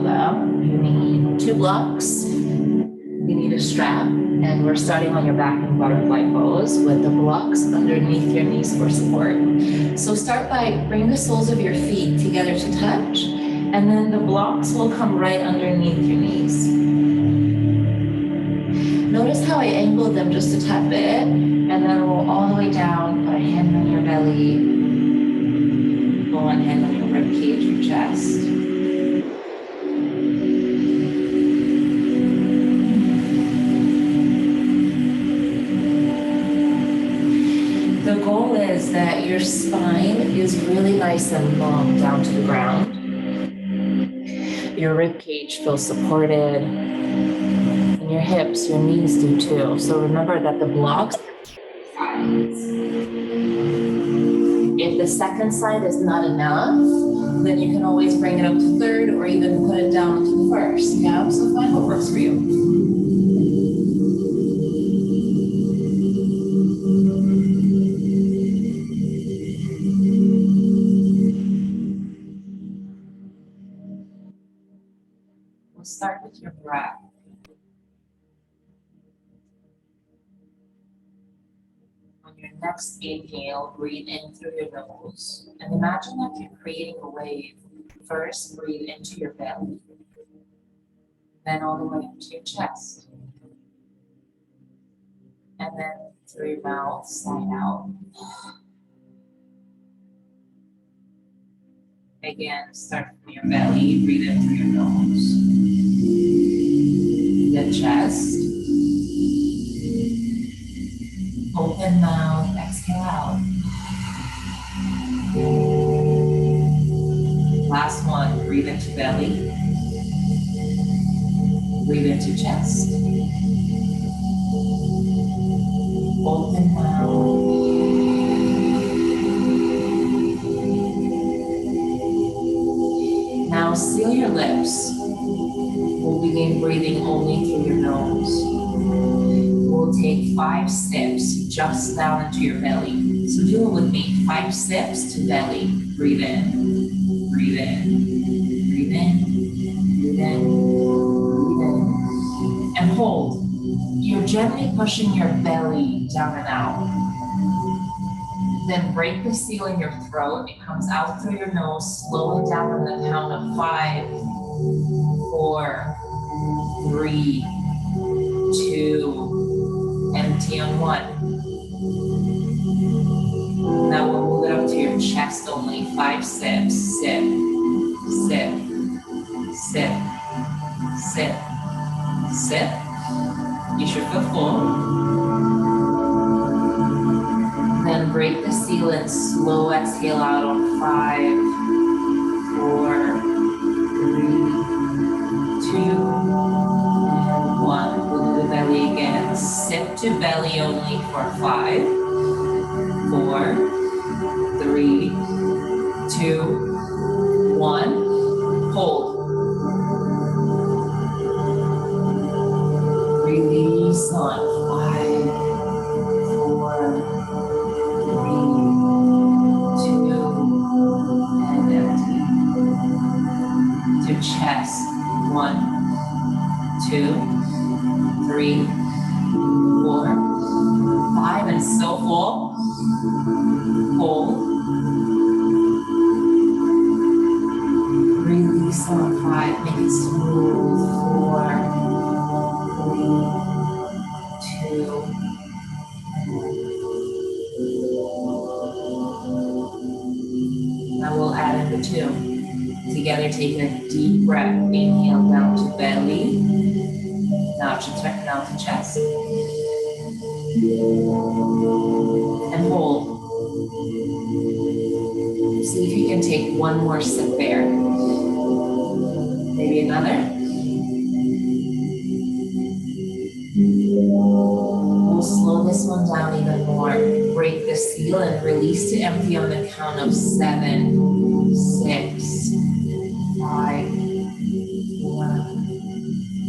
them, you need 2 blocks, you need a strap, and we're starting on your back in butterfly pose with the blocks underneath your knees for support. So start by bringing the soles of your feet together to touch, and then the blocks will come right underneath your knees. Notice how I angled them just a tad bit, and then roll all the way down, put a hand on your belly, one hand on your rib cage, your chest. The goal is that your spine is really nice and long down to the ground. Your rib cage feels supported, and your hips, your knees do too. So remember that the blocks are sides. If the second side is not enough, then you can always bring it up to third or even put it down to the first. Yeah, so find what works for you. We'll start with your breath. On your next inhale, breathe in through your nose and imagine that you're creating a wave. First, breathe into your belly, then all the way into your chest, and then through your mouth, slide out. Again, start from your belly, breathe in through your nose, the chest, open mouth, exhale out. Last one, breathe into belly, breathe into chest, open mouth. Now seal your lips. We'll begin breathing only through your nose. We'll take 5 steps just down into your belly. So do it with me. 5 steps to belly. Breathe in. Breathe in, breathe in, breathe in, breathe in, and hold. You're gently pushing your belly down and out. Then break the seal in your throat. It comes out through your nose. Slow it down on the count of 5, 4, 3, 2, empty on 1. Now we'll move it up to your chest only. 5 steps. Sip, sip, sip, sip, sip. You should feel full. Then break the seal and slow exhale out on 5, 4, 3, 2, and 1. We'll do the belly again. Sip to belly only for 5, 4, 3, 2, 1. Hold. Release on 5, 4, 3, 2, and empty. To chest. 1, 2, 3, 4, 5, and so full. Hold. Release on 5, make it smooth. 4, 3, 2. Now we'll add in the 2. Together, taking a deep breath. Inhale down to belly. Now to chest. And hold. See if you can take 1 more sip there. Maybe another. We'll slow this one down even more. Break the seal and release to empty on the count of 7, 6, 5, 4,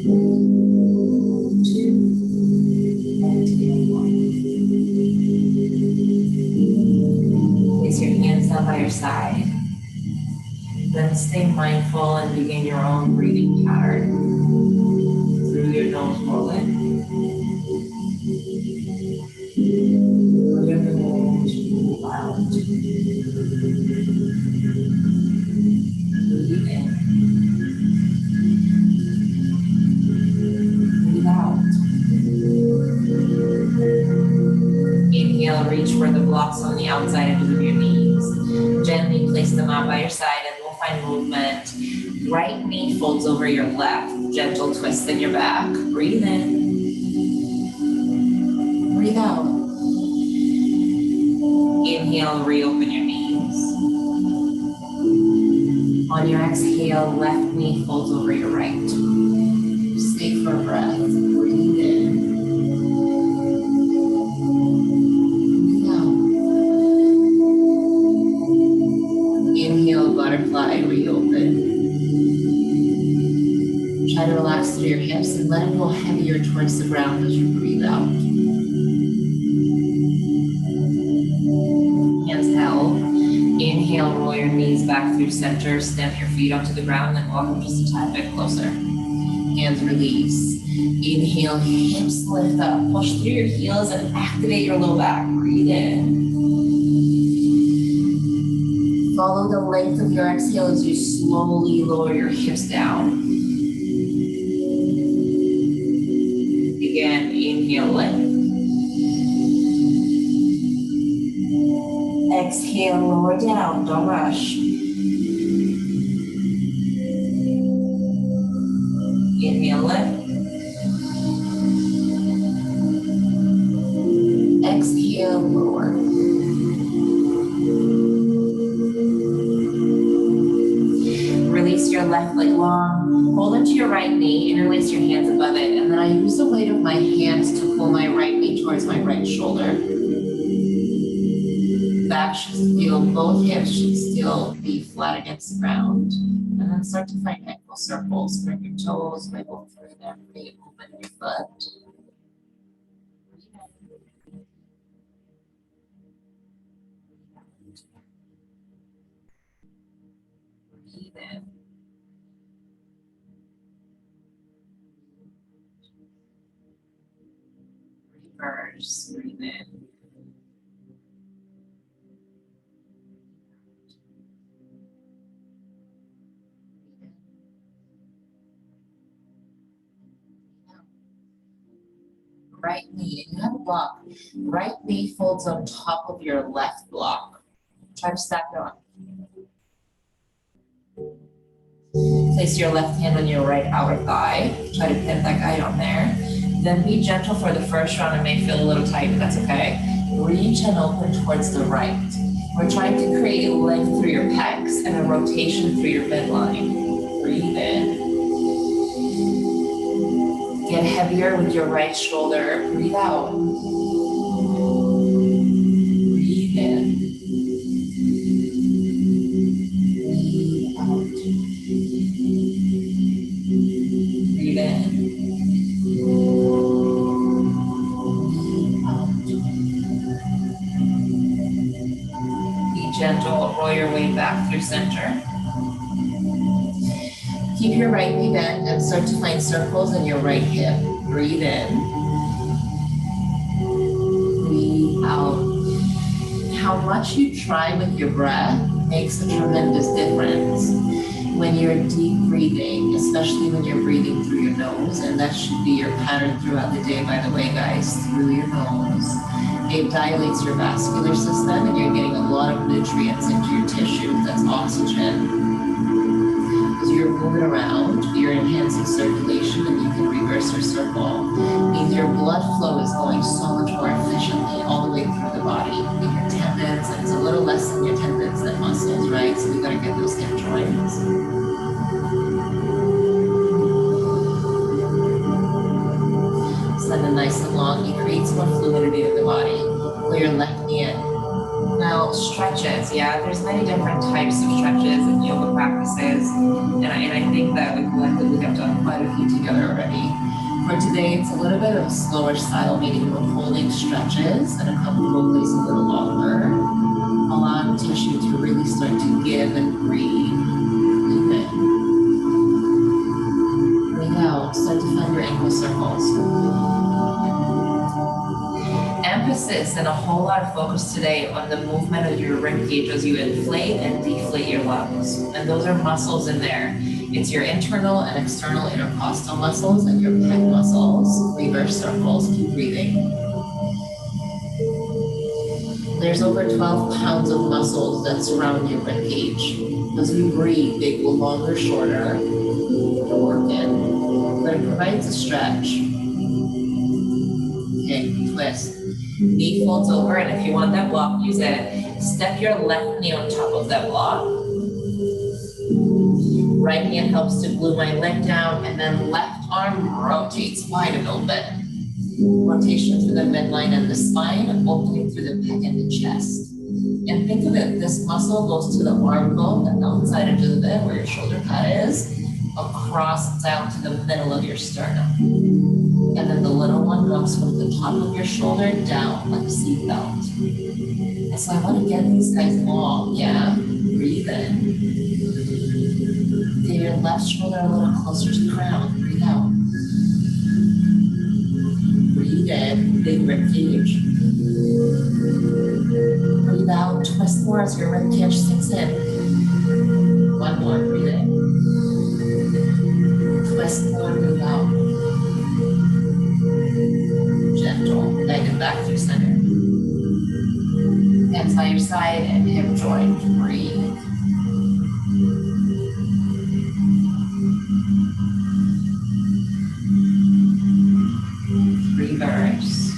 2, empty and 1. Place your hands down by your side. Then stay mindful and begin your own breathing the outside edges of your knees. Gently place them out by your side and we'll find movement. Right knee folds over your left. Gentle twist in your back. Breathe in. Breathe out. Inhale, reopen your knees. On your exhale, left knee folds over your right. Stay for a breath. Breathe in. Breathe out. Inhale, butterfly, reopen. Try to relax through your hips and let them go heavier towards the ground as you breathe out. Hands held. Inhale, roll your knees back through center, stamp your feet onto the ground, and walk them just a tad bit closer. Hands release. Inhale, hips lift up. Push through your heels and activate your low back. Breathe in. Follow the length of your exhale as you slowly lower your hips down. Again, inhale, lift. Exhale, lower down, don't rush. Inhale, lift. Exhale, lower. Release your left leg long. Hold into your right knee, interlace your hands above it, and then I use the weight of my hands to pull my right knee towards my right shoulder. Back should still, both hips should still be flat against the ground. And then start to find ankle circles. Bring your toes, wiggle through them, create movement in your foot. Breathe in. Reverse, breathe in. Right knee, and you have a block. Right knee folds on top of your left block. Try to stack it on. Place your left hand on your right outer thigh. Try to pin that guide on there. Then be gentle for the first round. It may feel a little tight, but that's okay. Reach and open towards the right. We're trying to create length through your pecs and a rotation through your midline. Breathe in. Get heavier with your right shoulder. Breathe out. Breathe in. Breathe out. Breathe in. Breathe out. Be gentle. Roll your way back through center. Keep your right knee bent and start to find circles in your right hip. Breathe in. Breathe out. How much you try with your breath makes a tremendous difference when you're deep breathing, especially when you're breathing through your nose. And that should be your pattern throughout the day, by the way, guys, through your nose. It dilates your vascular system and you're getting a lot of nutrients into your tissue. That's oxygen. You're moving around, you're enhancing circulation, and you can reverse your circle. Means your blood flow is going so much more efficiently all the way through the body. In your tendons, and it's a little less in your tendons than muscles, right? So we gotta get those hip joints. Send it nice and long. You create some more fluidity in the body. Pull your left knee in. Now, stretches, yeah, there's many different types of stretches and yoga practices, and I think that we collectively have done quite a few together already. For today, it's a little bit of a slower style, meaning we're holding stretches in a comfortable place a little longer, allowing tissue to really start to give and breathe. Breathe in. Breathe out, start to find your ankle circles. Emphasis and a whole lot of focus today on the movement of your rib cage as you inflate and deflate your lungs. And those are muscles in there. It's your internal and external intercostal muscles and your pec muscles. Reverse circles, keep breathing. there's over 12 pounds of muscles that surround your rib cage. As we breathe, they go longer, shorter, to work in. But it provides a stretch. Okay, twist. Knee folds over, and if you want that block, use it. Step your left knee on top of that block. Right hand helps to glue my leg down, and then left arm rotates wide and open. Rotation through the midline and the spine, opening through the pec and the chest. And think of it, this muscle goes to the arm bone, the outside edge of the bed where your shoulder pad is, across down to the middle of your sternum. And then the little one comes from the top of your shoulder down like a seat belt. And so I want to get these guys long, yeah? Breathe in. Get your left shoulder a little closer to the crown. Breathe out. Breathe in, big rib cage. Breathe out, twist more as your rib cage sinks in. One more, breathe in. Twist more, breathe out. Gentle, leg and back through center. Hands by your side and hip joint, breathe. Reverse.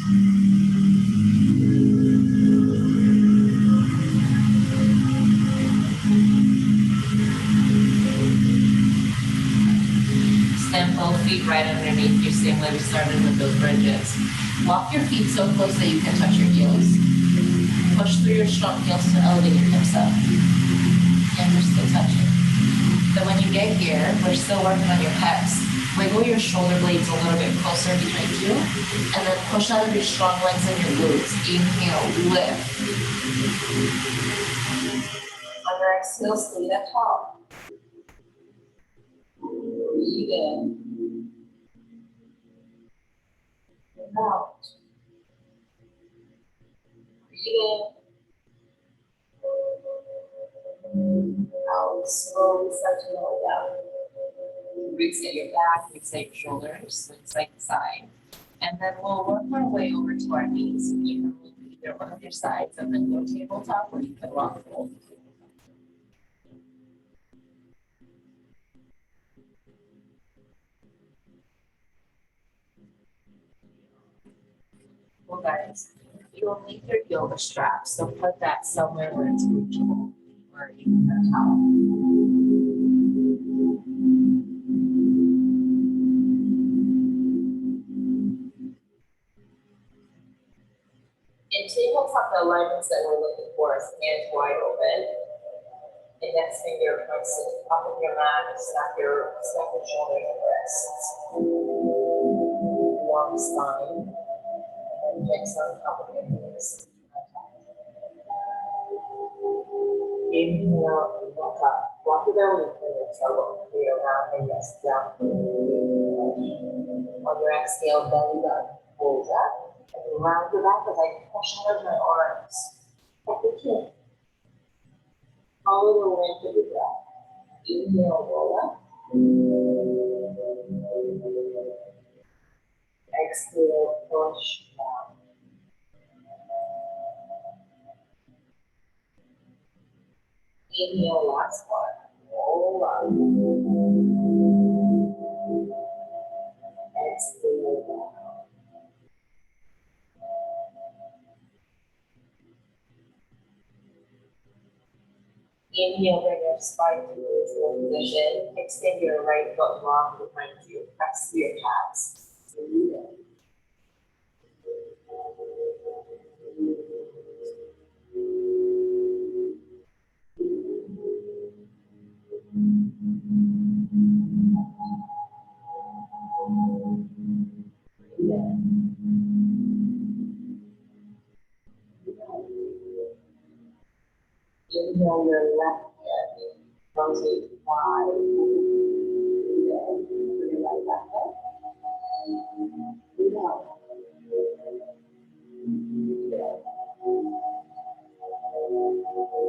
Stand both feet right underneath you, same way we started with those bridges. Walk your feet so close that you can touch your heels. Push through your strong heels to elevate your hips up. And you're still touching. Then when you get here, we're still working on your pecs. Wiggle your shoulder blades a little bit closer behind you, and then push out of your strong legs and your glutes. Inhale, lift. On your exhale, stay at top. Breathe in. Breathe out. Breathe in. Out. Slowly start to lower down. Reset your back, reset your shoulders, side to side. And then we'll work our way over to our knees. You can move either one of your sides and then go tabletop, or you can rock both. Well, guys, you'll need your yoga strap, so put that somewhere where it's reachable, or you can put a towel. In tabletop, the alignments that we're looking for is hands wide open. Index finger points to the top of your mat, snap your shoulders and wrists. Long spine, and legs on top of your knees. Inhale and walk up. Walk your belly and your elbow. Feel around and rest down. On your exhale, belly button, hold up. And round your back as I push out of my arms. Like the chin. Follow the length of your breath. Inhale, roll up. Exhale, push down. Inhale, last one. Roll up. Exhale, down. Inhale, bring your spine to neutral position. Extend your right foot long behind you. Press through your calves. Breathe in. Inhale your left hand, rotate wide. Breathe in through your right left hand. Breathe out. Breathe in.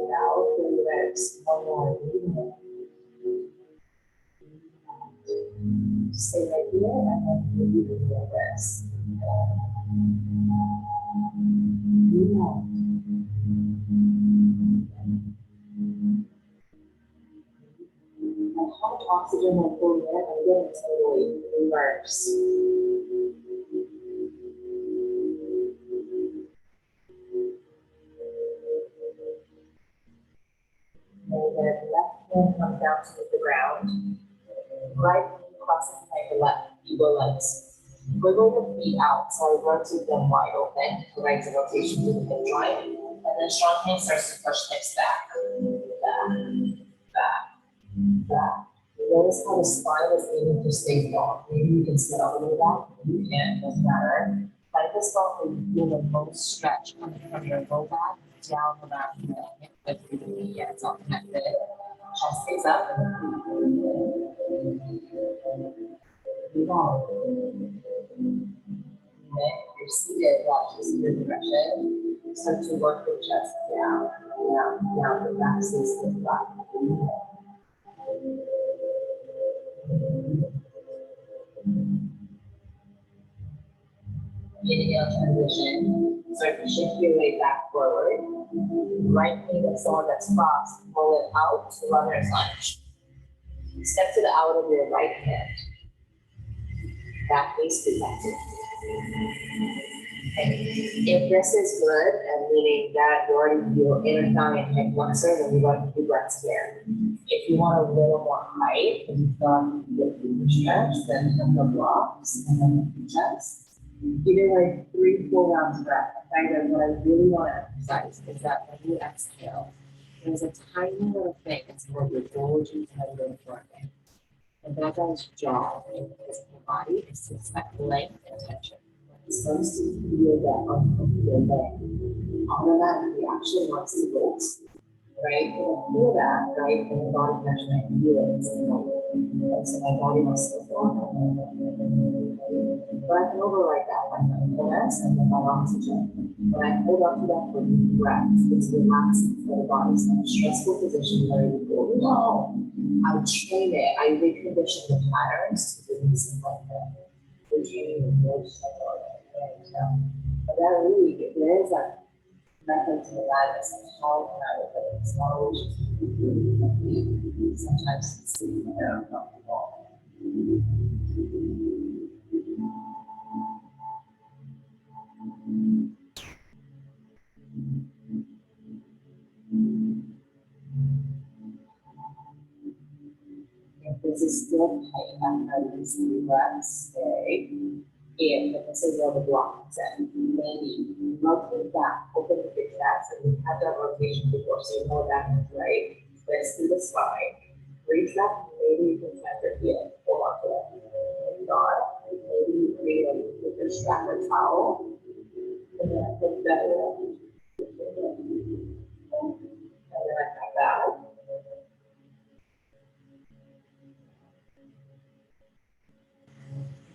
Now through the legs. One more. Breathe in. Stay right here and then breathe in your rest. Breathe out. And how much oxygen will pull in and then slowly reverse. And then left hand comes down to the ground. Right knee crosses behind the left, elbow legs. Wiggle your feet out, so I rotate them wide open, provides a rotation to the hip joint, and then strong hand starts to push hips back, back. Notice how the spine is aiming to stay long. Maybe you can sit all the way back, maybe you can't, doesn't matter. Find the spot where you feel the most stretch coming from your low back down around the hip, but through the knee, yeah, it's all connected. Chest stays up. Breathe out. Okay, you're seated, watch this seated progression. Start to work the chest down, the back stays flat. Inhale, transition. Start to shift your weight back forward. Right knee that's the one that's crossed. Pull it out to runner's lunge. Step to the out of your right hand. Back face protected. If this is good, and meaning that you already feel inner thigh and hip flexor, then you want to do breaths here. If you want a little more height, and you feel like you get stretch, then come the blocks and then the chest. You do like 3-4 rounds of breath. What I really want to emphasize is that when you exhale, there's a tiny little thing. It's called your Golgi tendon forehead. And that guy's job in the physical body is to expect length and tension. It starts to feel that uncomfortable leg. Automatically actually wants to go, right? You can feel that, right? And the body can actually feel it. And so my body wants to go. But I can override that by mindfulness and then my oxygen. When I hold on to that for deep breaths, it's relaxing for the body's in a stressful position where you go, no. I train it, I recondition the patterns to release and let go. We're training the voice but that really, there is a method to that. It's how can I look at it? It's not always just really sometimes it's sitting there uncomfortable. If this is still tight after these 3 breaths, stay. If this is where the block is at, maybe rotate back, open the big chest, and we've had that rotation before, so you know that is right. Twist through the spine. Reach back, maybe you can touch your heel, hold on to it. If not, maybe you create a with your strap or towel, and then put that in. And then I come back.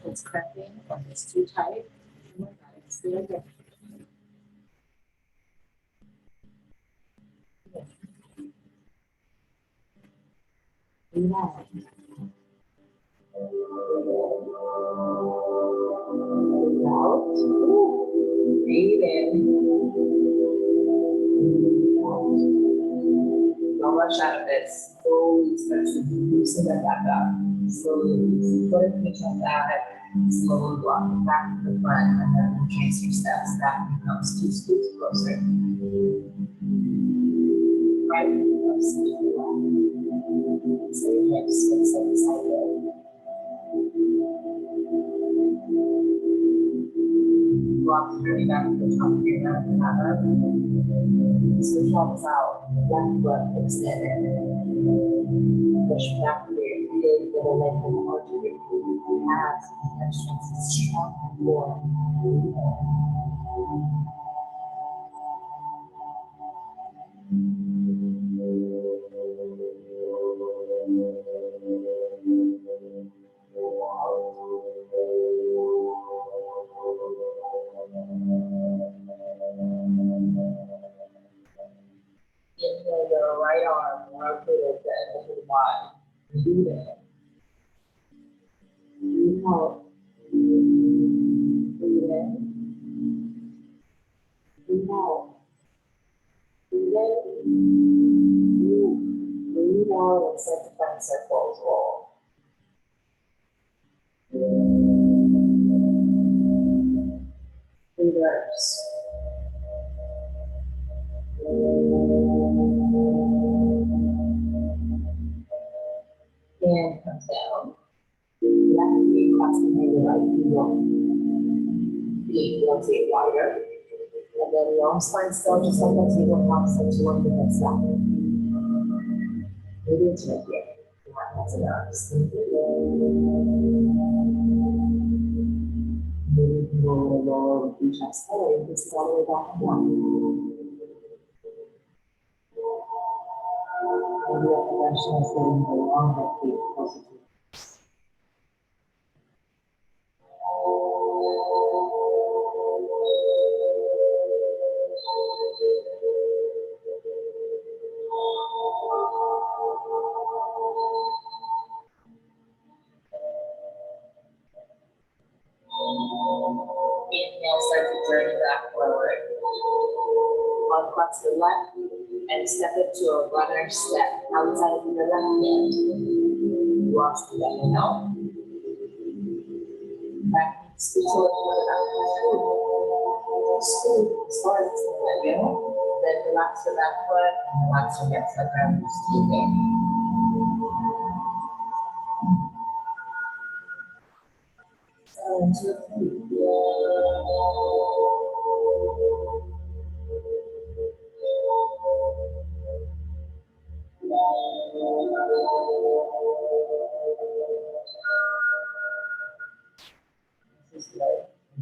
It's cramping, or it's too tight. Oh my God, it's still good. Breathe out. Breathe out. Breathe in. Breathe out. Don't rush out of this. Slowly start to loosen that back up. Slowly put a pinch on that. Slowly walk back to the front and then trace your steps. That becomes 2 scoops closer. Right becomes 2 to the left. So your hips get side to side. Walk straight back to the top of your mat and ladder. Switch arms out. Left foot extended. Push back to your big little leg from the arch of your feet. As and strength is strong and more. Inhale your right arm, rotate it to the wide. Breathe in. Breathe out. Breathe in. and circles roll. Reverse. And comes down. Left knee crossing the right knee. Feet rotate wider. And then long spine still, just like the tabletop, since you want to get back. Maybe it's right here. That's enough. Maybe you can go a little lower with each exhale. This is all the way back and down. Maybe a conventional sitting with a long neck feet closer to you. Inhale, start to journey back forward. Uncross the left and step it to a runner step outside of your left hand. Watch the inhale. Back, scoot to scoot as far as it's let go. Then relax your back foot and relax your hips like I'm just keeping.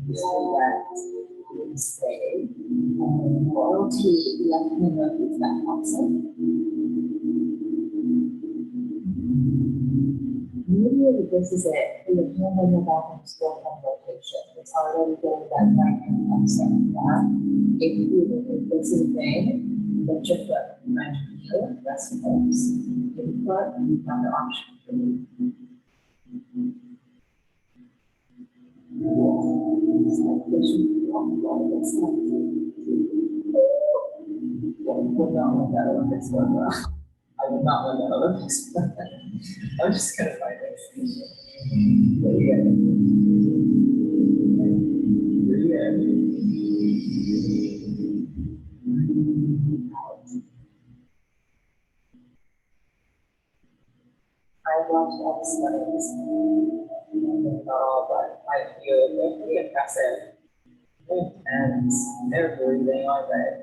This is like you stay. Rotate left knee up is that awesome. Maybe this is it. Put your hand on your back and still have rotation. It's already getting that right hand flexor. Yeah. If you think this is a thing, lift your foot. Find your heel, rest close. If you foot, you have the option for you. It's like fishing on this stuff. I would not let that Olympics go well. I would not let that Olympics go well. I'm just gonna find it. There you go. I watched all the studies. Not all, but I feel they're pretty impressive. They're intense. They're breathing on it.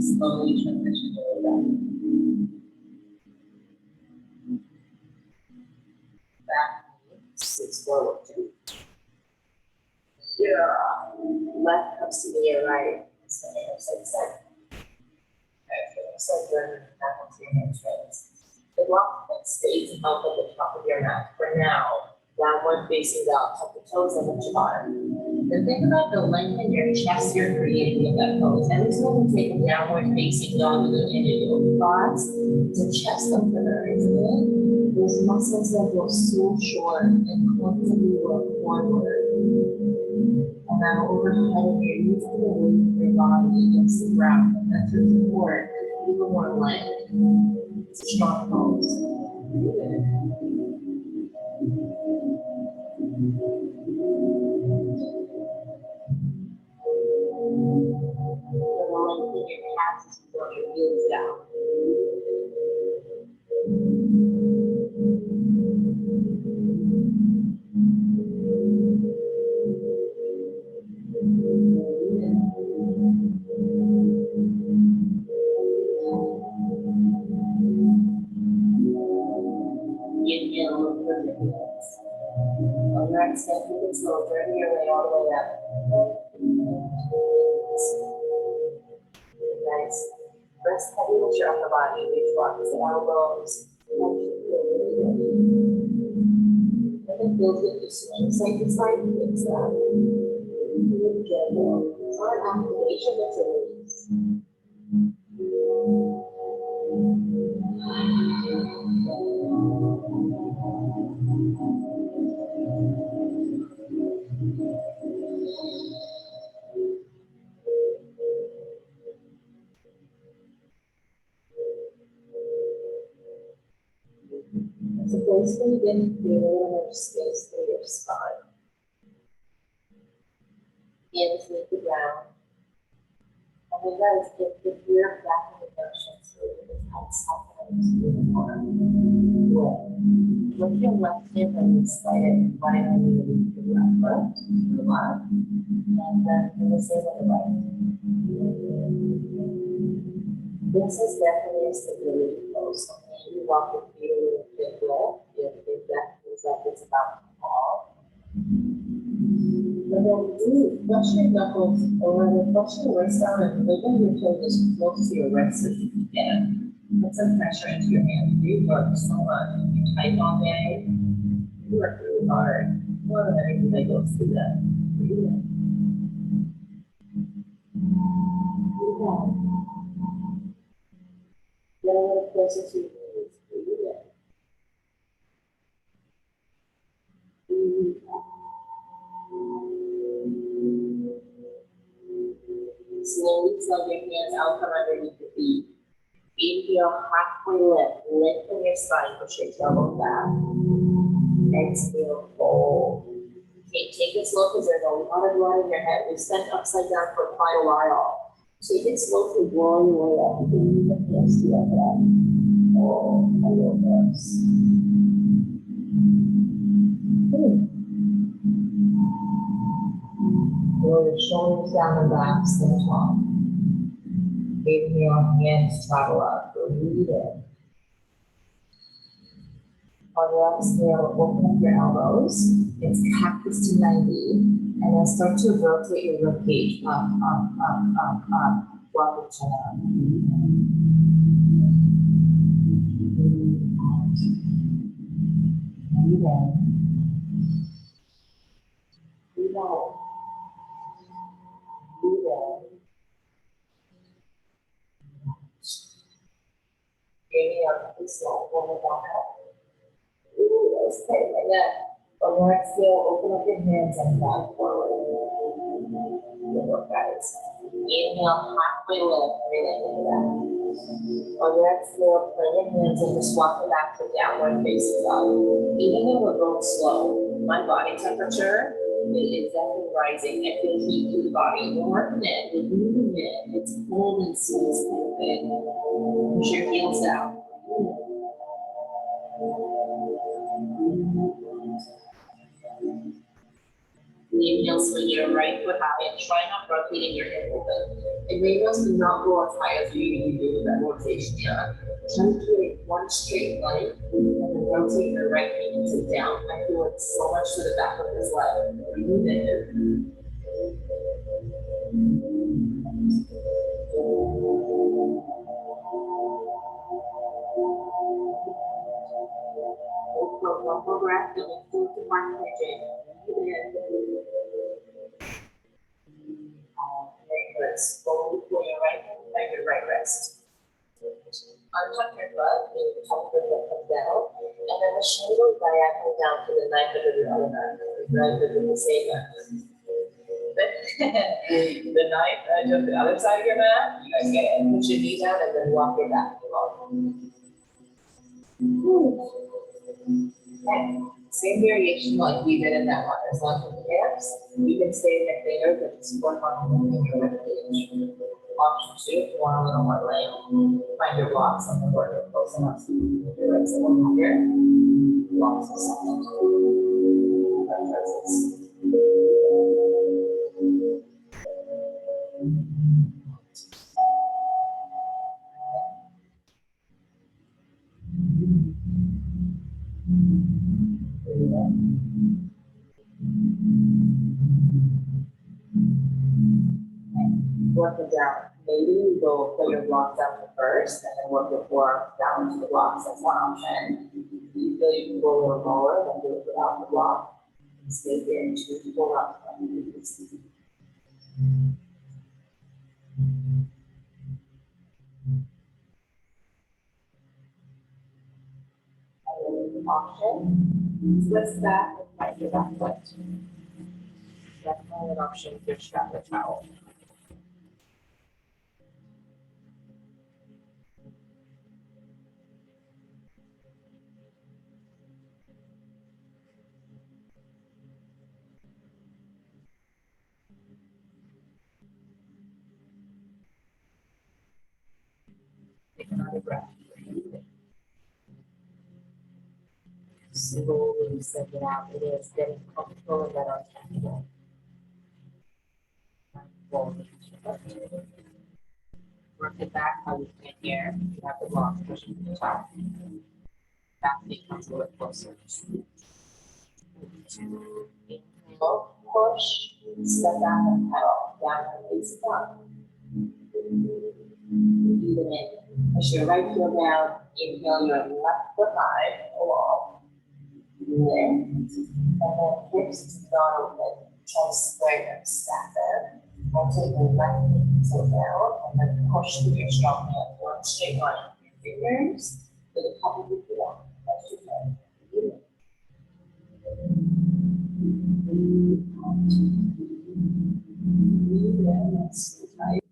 Slowly transition to the back knee sits forward. Here, left comes to the right. Side. Okay, so then back onto your hamstrings. The block that stays and help at the top of your mat. For now, downward facing dog, tuck the toes and lift your bottom. The thing about the length in your chest you're creating with that pose, every time you take a downward facing dog with an yoga thoughts, it's a chest opener, isn't it? Those muscles that go so short and constantly work forward. And now overhead, you're using the weight of your body against the ground. And that's your support, even more length. It's a strong pose. Good. Lengthen your calves as you throw your heels down. Inhale, look for the heels. On your exhale, you can slow journey your way all the way up. Nice. Rest heavy with your upper body. Reach arms and elbows. And it feels good to swing side to side. It's really gentle. It's not an activation, it's a release. It's a place where you can feel a little more space through your spine. Hands meet the ground. And then guys, if you're back in the motion, so you just outside of the arm. With your left hip and slide it right underneath your left foot, the left, and then do the same with the right. This is definitely a stability pose. So you walk your feet a little bit low, if that feels like it's about to fall. And then do flush your knuckles or rather flush your waist down and wiggle your toes as close to your wrists as you can. Put some pressure into your hands. You work so much. You type all day. You work really hard. More than anything that goes through that. Breathe in. Breathe out. Get a little closer to your knees. Breathe in. Breathe out. Slowly slide your hands out from underneath your feet. Inhale, halfway lift. Lengthen your spine, push your elbow back. Exhale, fold. Okay, take it slow because there's a lot of blood in your head. We've spent upside down for quite a while. Take it slow to blow your way up. Breathe the hands to your head. Oh, a little bit. Roll your shoulders down and back, stand tall. Inhale, hands travel up. Breathe in. On your exhale, open up your elbows. It's cactus to 90. And then start to rotate your ribcage up, up, up, up, up. Walk your chin up. Breathe out. Breathe in. Breathe out. Breathe in. Breathe up. Please slow. Roll it back up. Ooh, that was tight like that. On your exhale, open up your hands and back forward. Good work, guys. Inhale, halfway lift, really into that. On your exhale, turn your hands and just walk it back to downward facing dog. Even though we're going slow, my body temperature is definitely rising. I feel heat through the body. We're working it, we're moving it. It's cold and sweet kind of thing. Push your heels down. Inhale, swing your right foot high and try not rotating your hip open. And maybe do not go as high as you usually do with that rotation. Yeah. Try to create one straight line and then rotate your right knee and sit down. I feel it so much to the back of this leg. Breathe in. One more breath, feeling full to one pigeon. Breathe in. Very good. Slowly pull your right hand by your right wrist. Untuck your butt, maybe the top of your foot comes down, and then the shoulder diagonal down to the knife of your other mat. Rather than the same mat. The knife edge of the other side of your mat, you guys get it. Put your knee down and then walk your back along. Okay. Same variation like we did in that one. As long as the hips, you can stay in your fingers and just work on moving your ribcage. Option 2, if you want a little more length, find your blocks and then work it close enough so you can do it. So we'll have your blocks a second. Work it down. Maybe you go put your blocks down first and then work your forearms down to the blocks. That's one option. You feel you can go a little lower than do it without the block. And stay here and choose to pull up. Option. Twist back and find your back foot. Definitely an option if you're strapped with a towel. Take another breath. Slowly send it out. It is getting comfortable and better uncomfortable. Work it back how you can here. You have the block pushing to the top. Back knee comes a little closer. Inhale, push, step back and pedal. Down and face down. Even in. Push your right heel down. Inhale your left foot high along. Lift. And then hips not open. Try to square them, stack them. I'll take the left knee toe down and then push through your strong hand. One straight line with your fingers to the top of your foot. That's your head. Breathe in and stay tight.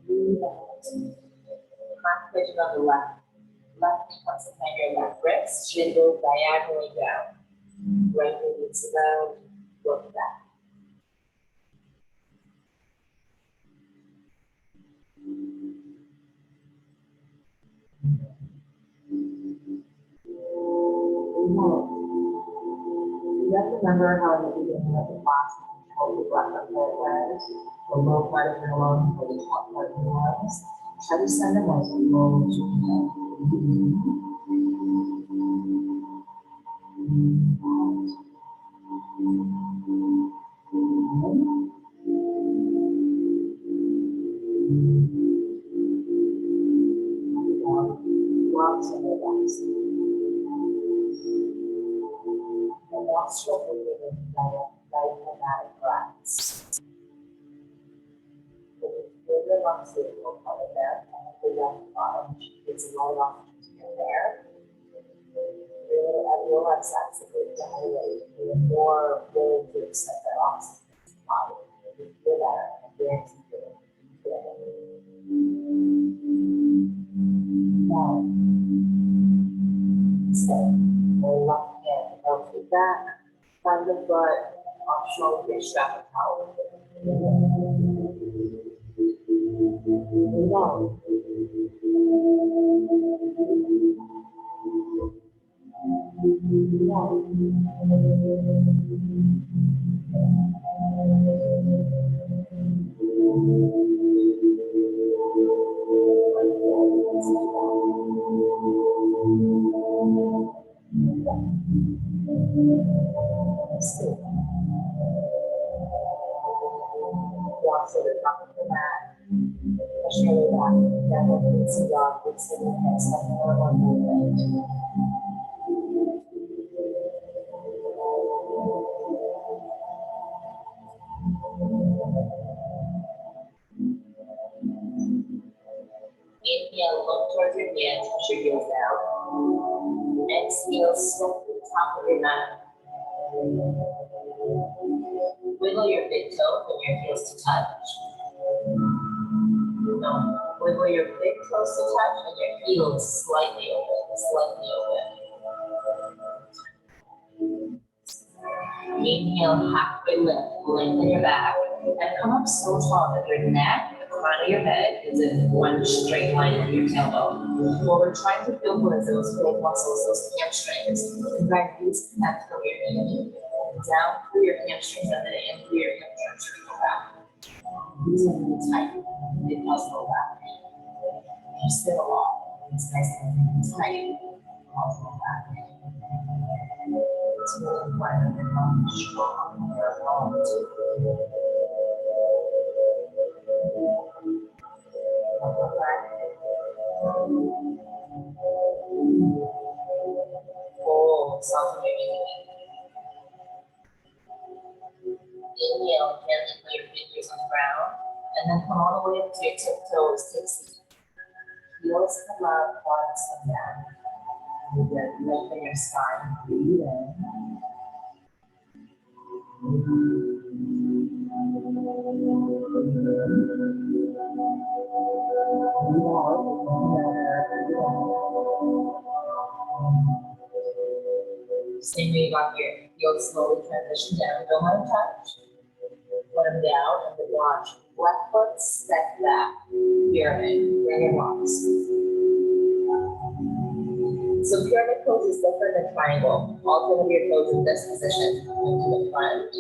Breathe out. Half pigeon on the left. Left knee comes behind your left wrist. Shin goes diagonally down. Right knee meets the ground. Work back. You have to remember how in the beginning of the class, you hold the breath up both ways, the low part of your lungs or the top part of your lungs. Try to send them as low as you can. Lots of relax. And nostril breathing is diaphragmatic breaths. Feel your lungs will come in there, and the left bottom gets a lot of oxygen in there. At your left side, so they dilate, feel more willing to accept that oxygen in the body. Feel that, and dare to do it. Now, stay. Left hand, elbow back, front of the foot, off shoulder, strap the towel. Breathe out. Breathe out. Walk to the top of the mat. Push your way back. Never face the dog. Extend your hands like more one movement. Inhale, look towards your hands. Push your heels down. Exhale, slope to the top of your mat. Wiggle your big toe and your heels to touch. No. Wiggle your big toes to touch and your heels slightly open, Inhale, halfway lift, lengthen your back, and come up so tall that your neck, the crown of your head, is in one straight line with your tailbone. What we're trying to build with those big muscles, those hamstrings. In fact, these connect from your knee down through your hamstrings and then in through your hamstrings to go back. These are really tight. It does go back. You sit a lot. It's nice and tight. Muscle back. It's really important to become strong in your bones. Hold, soften your knee. Inhale, gently put your fingers on the ground, and then come all the way up to your tiptoes. Take some heels come up, bottoms come down. And then lengthen your spine. Breathe in. Same way you got here. You'll slowly transition down. Don't let it touch. put them down and then watch. Left foot, step back, pyramid, bring your blocks. So pyramid pose is different than triangle. All 10 of your toes in this position into the front.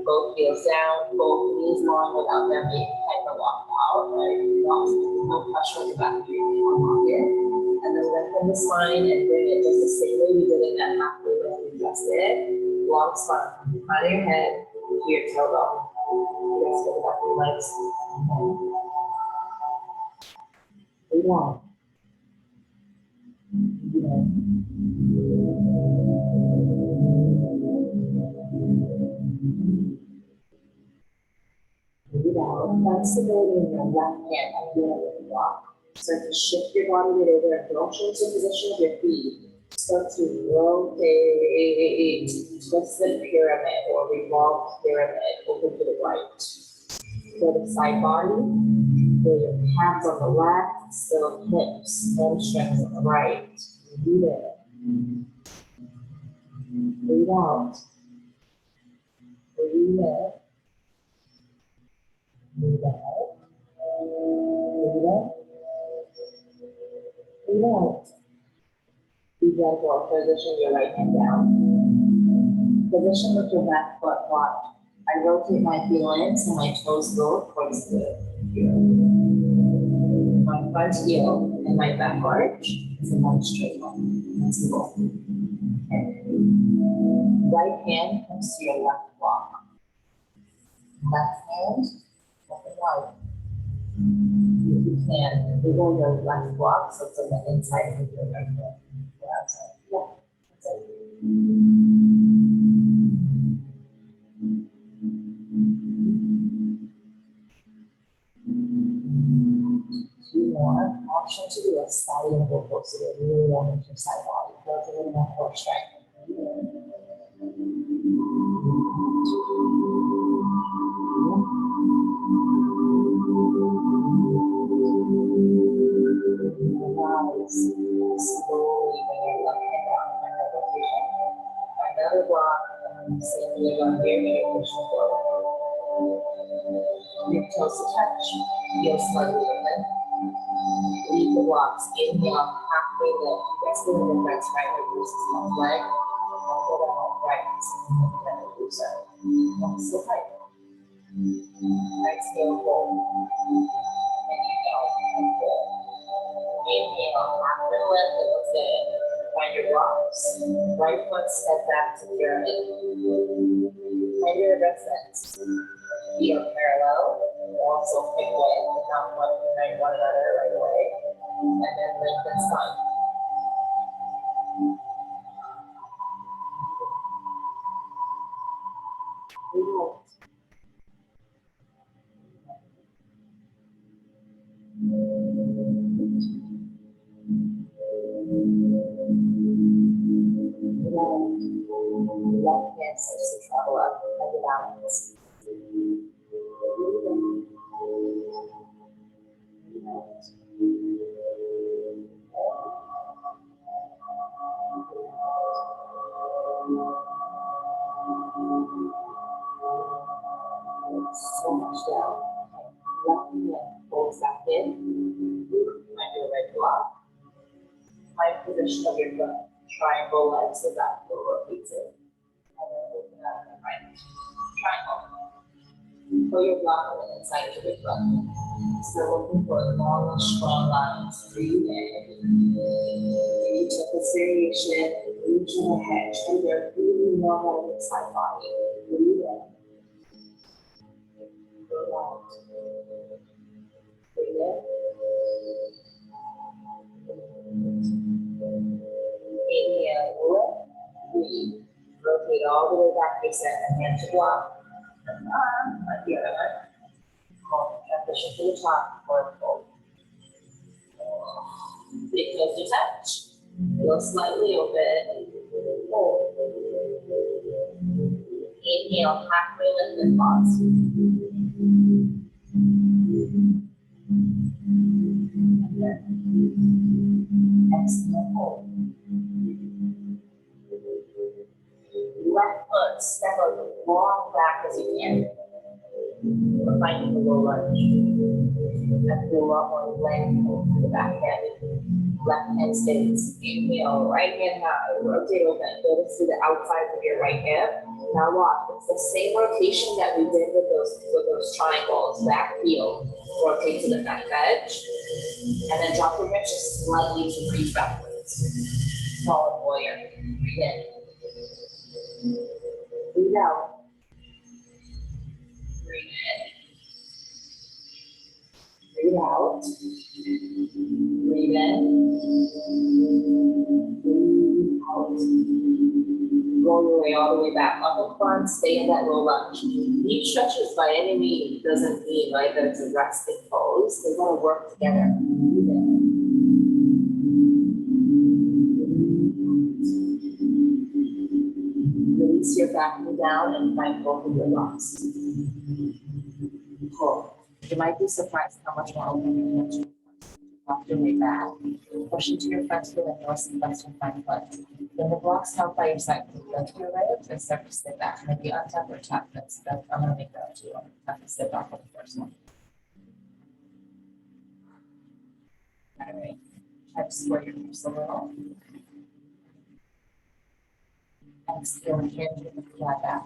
Both heels down, both knees long without them being hyper locked out, right? No pressure on the back of your knee or pocket. And then lengthen the spine and bring it just the same way we did in that halfway lift we just did. Long spine from the front of your head to your tailbone. You guys feel the back of your legs. Breathe out. Breathe out. Flexibility in your left hand at the end of the block. Start to shift your body weight over and don't change the position of your feet. Start to rotate, twist the pyramid or revolve pyramid over to the right. For the side body, feel your calves on the left, still hips, hamstrings on the right. Breathe in. Breathe out. Breathe in. Breathe out. Breathe in. Breathe out. Be gentle. Position your right hand down. Position with your back foot wide. I rotate my heel in so my toes go towards the heel. My front heel and my back arch is a one straight line. That's the goal. Okay. Right hand comes to your left block. Left hand, open wide. If you can, wiggle your left block so it's on the inside of your right hand. Outside. Yeah, that's it. Two more. Option to do a side angle pose so you really want into your side body. Build a little more core strength. Nice. Slowly bring your left hand down and that rotation. Another block. Same thing on here. You're pushing forward. Your toes to touch. Heel slightly open. Lead the blocks. Inhale, halfway lift. You guys feel the difference, right? Where you use this left leg. Pull that out right. That's so tight. Exhale, hold. Inhale, hold. Inhale, halfway lift, and let's it. Find your blocks. Right foot, step back to pyramid. Find your wrists. Feet are parallel. Also pick width, not one behind one another right away. And then lengthen spine. Left hand starts to travel up and the balance. So much down. Left hand pulls back in. Find your right block. Find position of your foot. Triangle legs so that will rotate it. And then open up and right. Triangle. Put your block on the inside of your foot. Still looking for long, strong lines. Breathe in. Each of this variation, each of the head, trigger really normal inside body. Breathe in. Breathe out. Breathe in. Inhale, lift, breathe. Rotate all the way back to center. Hand to block. And arm, like the other one. Transition to the top for a fold. Big toes to touch. Heel slightly open. Hold. Inhale, halfway lift and pause. And then exhale, hold. Left foot, step as long back as you can. we're finding the low lunge. I feel a lot more length to the back end. Left hand stays. Inhale, right hand high, rotate open. Feel this to the outside of your right hip. Now watch. It's the same rotation that we did with those triangles. Back heel, rotate to the back edge, and then drop your hips just slightly to breathe backwards. Forward warrior. Breathe in. Breathe out. Breathe in. Breathe out. Breathe in. Breathe out. Roll your way all the way back up and front. Stay in that low lunge. Deep stretches by any means doesn't mean right that it's a resting pose. They want to work together. Breathe in. Release your back knee down and find both of your rocks. Pull. You might be surprised how much more open you can get. Walk your way back. Push into your front heel and north and western front foot. When the blocks held by your side, go to your right and start to sit back. Maybe untap or tap this. I'm going to make that up to you. Tap and sit back on the first one. All right. Try to square your hips a little. Exhale, hinge with the flat back.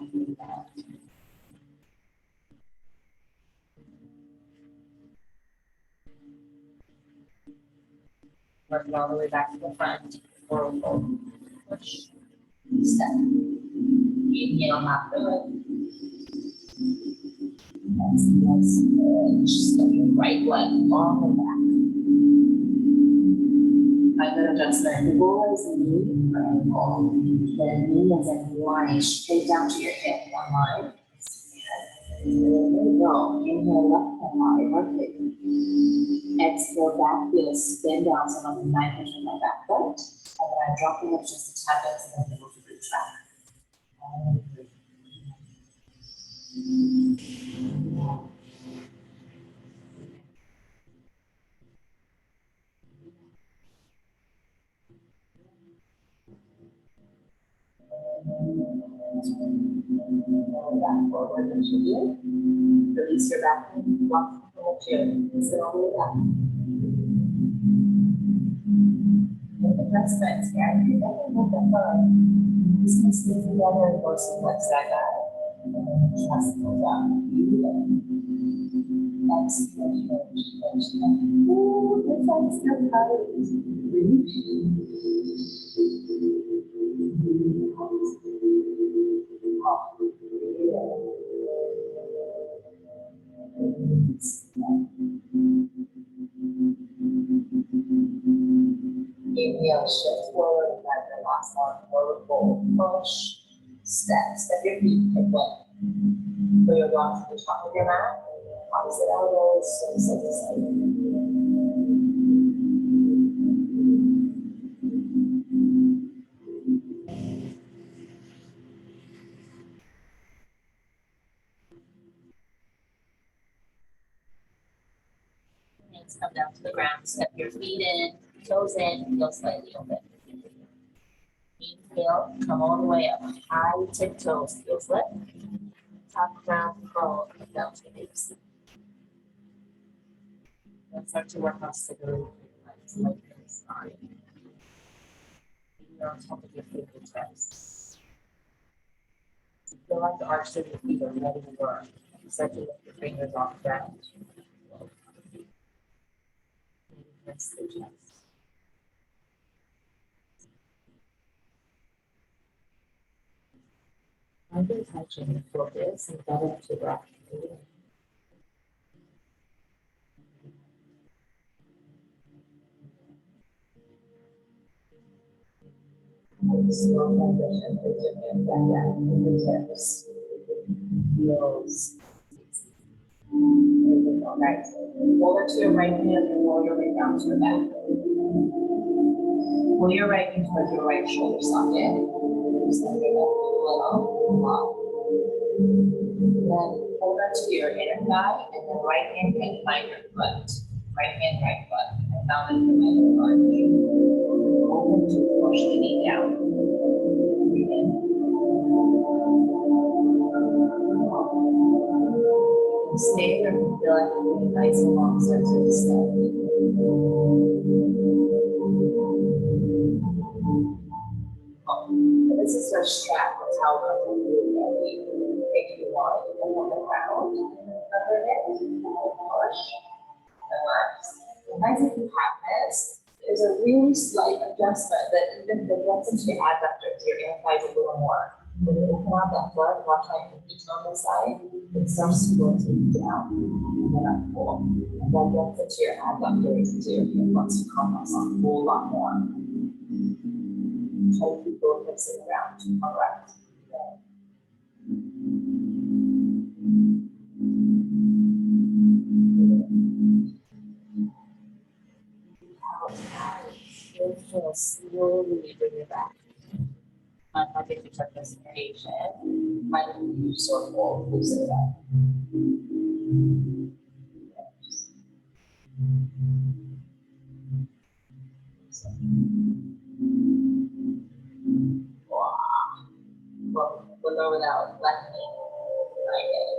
Working all the way back to the front. Forward fold. Push. Step. Inhale, half the way. Exhale, switch. Step your right leg all the way back. Good adjustment. The goal is knee triangle. The knee is in line straight down to your hip. One line. And there you go. Inhale, left hand high, rotate. Exhale, back heel, spin down so I'm on the 9 inch of my back foot. And then I drop the hips just to tap into the middle of the boot track. And breathe. Back forward as you do. Release your back knee, walk from the chair, sit all the way back. With the press bends, right? You never move the front. Just can stay together and go flex that guy. And then chest goes up. Breathe in. Exhale, stretch. Ooh, this side's still tight. Breathe. Breathe out. Off. Breathe in. Inhale, shift forward, and back your last one. Forward fold, push, step your feet hip width. Put your blocks at the top of your mat. Opposite elbows, swing side to side. Hands come down to the ground, step your feet in, toes in, heel slightly open. Inhale, come all the way up, high tiptoes, heels lift. Top ground, curl, come down to the base. Let's start to work on stability. Like this, sorry. You're on top of your fingertips. Feel like the arch of your feet are ready to work. Start to lift your fingers off the ground. Press the chest. I've been touching the focus and get up to breath. Slow transition, put your hands back down, fingertips, heels. All right, hold it to your right hand and roll your way down to your back. Pull your right knee towards your right shoulder socket. Send your left knee little, up. Then hold on to your inner thigh and then right hand can find your foot. Right hand, right foot. I found it in my little lunge. Open to push the knee down. Breathe in. stay or you feel everything nice and long starts to extend. This is your strap, that's how comfortable you can be. If you want, you can hold the ground underneath, push, relax. Sometimes if you have this, there's a really slight adjustment that even the gets into your adductors, your inner thighs a little more. When you open up that blood, watch my feet on the side, it starts to rotate down and then up pull. And that gets into your adductors, into your hip flexor complex a whole lot more. Try to keep both hips in the ground. All right. Inhale, slowly bring it back. I think we took this inhalation. Might you circle, loosen it up. Wow. With or without left knee. Right knee.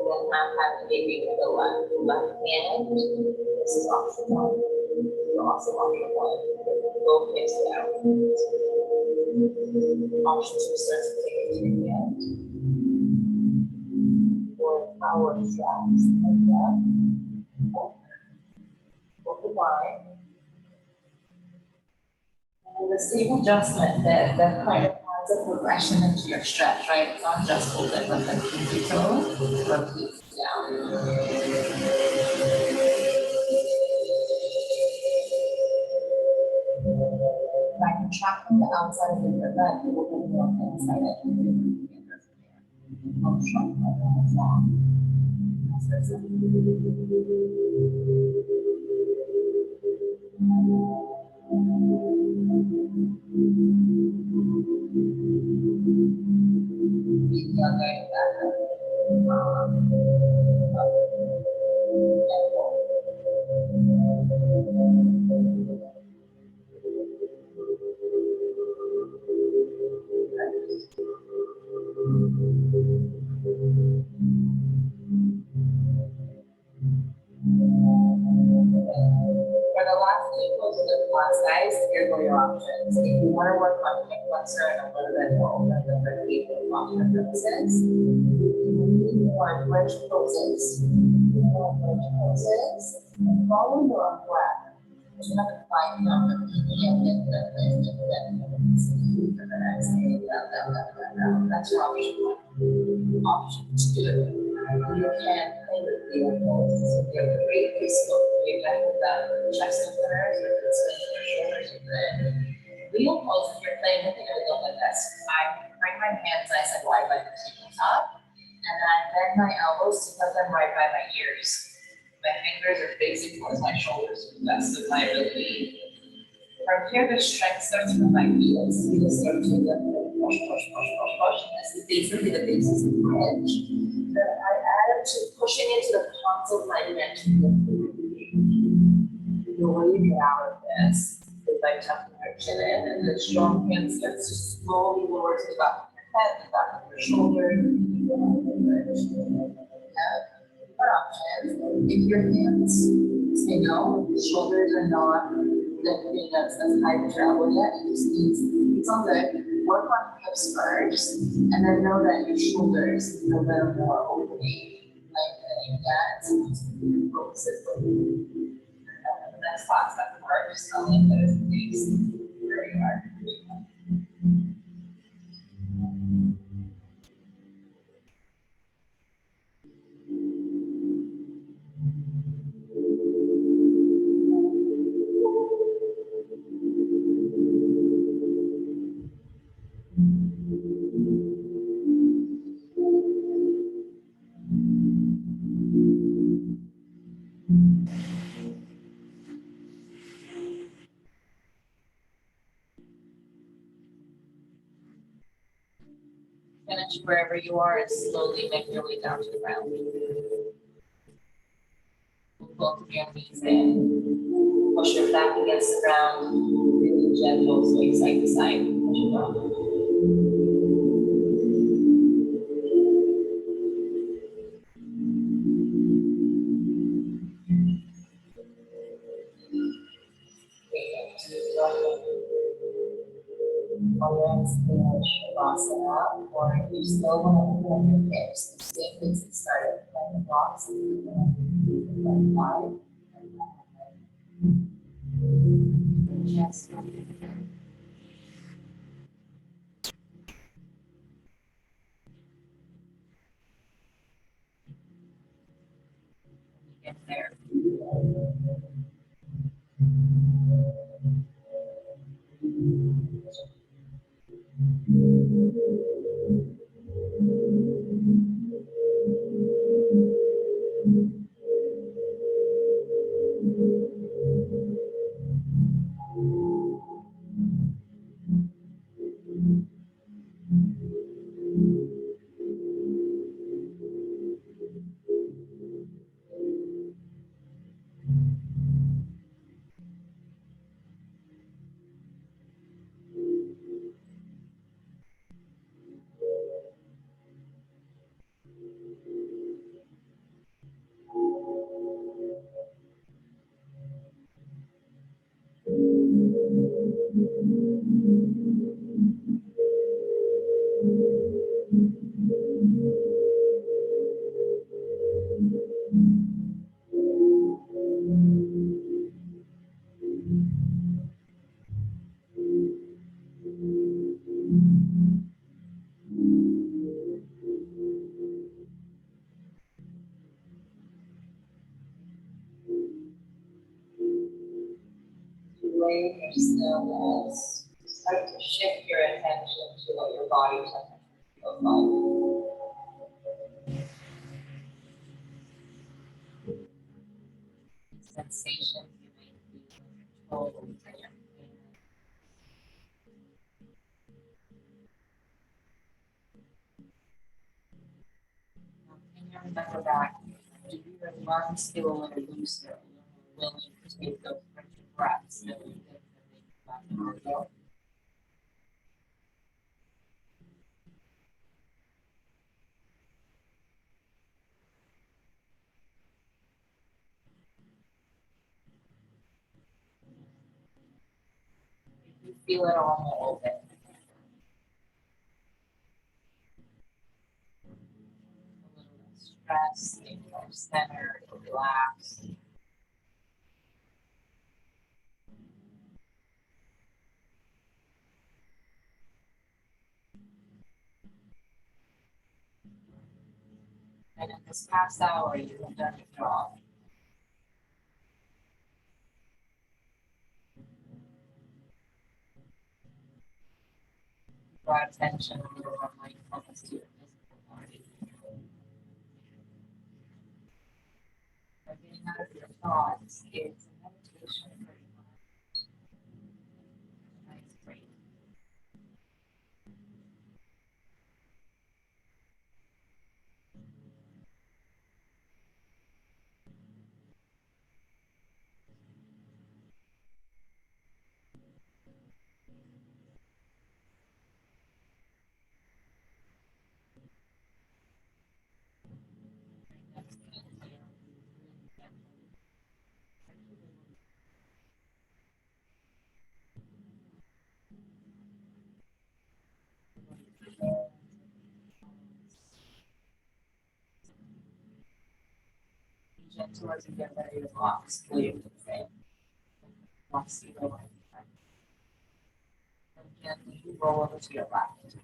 Then half maybe with the left hand. This is option one. Also option one. Both hips down. Option two starts to take it to your hand. Or power straps like that. Open wide. And the same adjustment that kind of has a progression into your stretch, right? It's not just open with the pinky toe, but keep down. If I can track from the outside of your leg, you will open your inside it. I'm strong, I'm long. That's it. For the last two poses of class, guys, here are your options. If you want to work on hip flexor and a little bit more open than the feet for posture purposes, you want bridge poses. And follow your breath. You're not going to find on the medium and the that's your option one. Option two, you can play with the poses. So you have a great peaceful. You back with the chest openers, or if it's in your shoulders, you could. Wheel pose, if you're playing with it, it would look like this. I bring my hands nice and wide by the tabletop, and then I bend my elbows to put them right by my ears. My fingers are facing towards my shoulders to the best of my ability. From here, the strength starts from my heels. You just start to lift and push, push, push, push, push. And this is basically the basis of the bridge. Then I add to pushing into the palms of my neck. The way you get out of this is by tucking your chin in, and the strong hand starts to slowly lower to the back of your head, the back of your shoulders. Options. If your hands say no, the shoulders are not lifting as high as your elbow yet, it just needs, it's all good. Work on hips first, and then know that your shoulders are a little more opening, lengthening that. Focus it. The next class that part, just tell me if there's things where you are. Finish wherever you are and slowly make your way down to the ground. Both of your knees in. Push your back against the ground. Really gentle, swing side to side. Push it up. cross it up, or you still want to open your hips. The same things that started like the blocks, like five. Just get there. Lay your stillness. Start to shift your attention to what your body temperature feels like. Sensations you may feel in your toes and your hands. Now, can you remember that? Do your lungs feel a little looser, a little more willing to take those fresh breaths that we did that they got ago? If you feel it all more open, a little less stress, maybe more centered, relaxed. And in this past hour, you have done your job. Draw attention to your mindfulness to your physical body. By getting out of your thoughts, it's a meditation for your mind. A nice break. Next inhale, really gently. Be gentle as you get ready to walk slowly to the same. Walk slowly. And gently roll over to your left.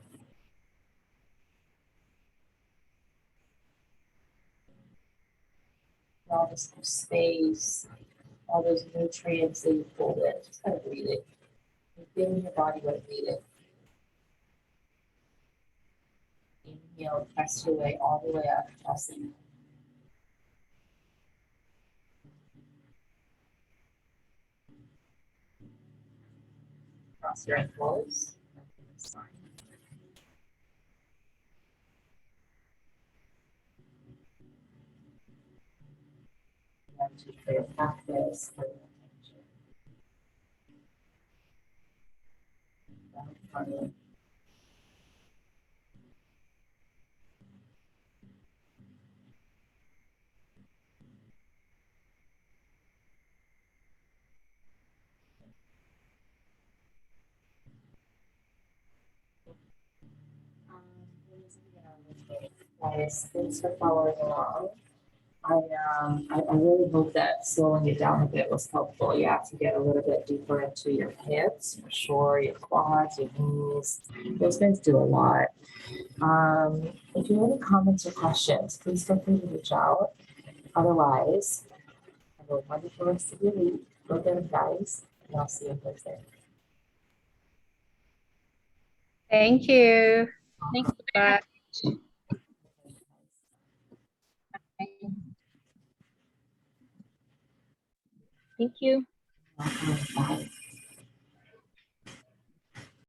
All this space, all those nutrients that you pulled in, just kind of breathe it. You're giving your body what it needed. Inhale, press your way all the way up, tossing. Cross your ankles. Gratitude for your practice, for your attention. Guys, thanks for following along. I really hope that slowing it down a bit was helpful. You have to get a little bit deeper into your hips for sure, your quads, your knees. Those guys do a lot. If you have any comments or questions, please feel free to reach out. Otherwise, have a wonderful rest of your week. Go get them, guys, and I'll see you Thursday. Thank you. Thank you. Bye. Thank you. Bye.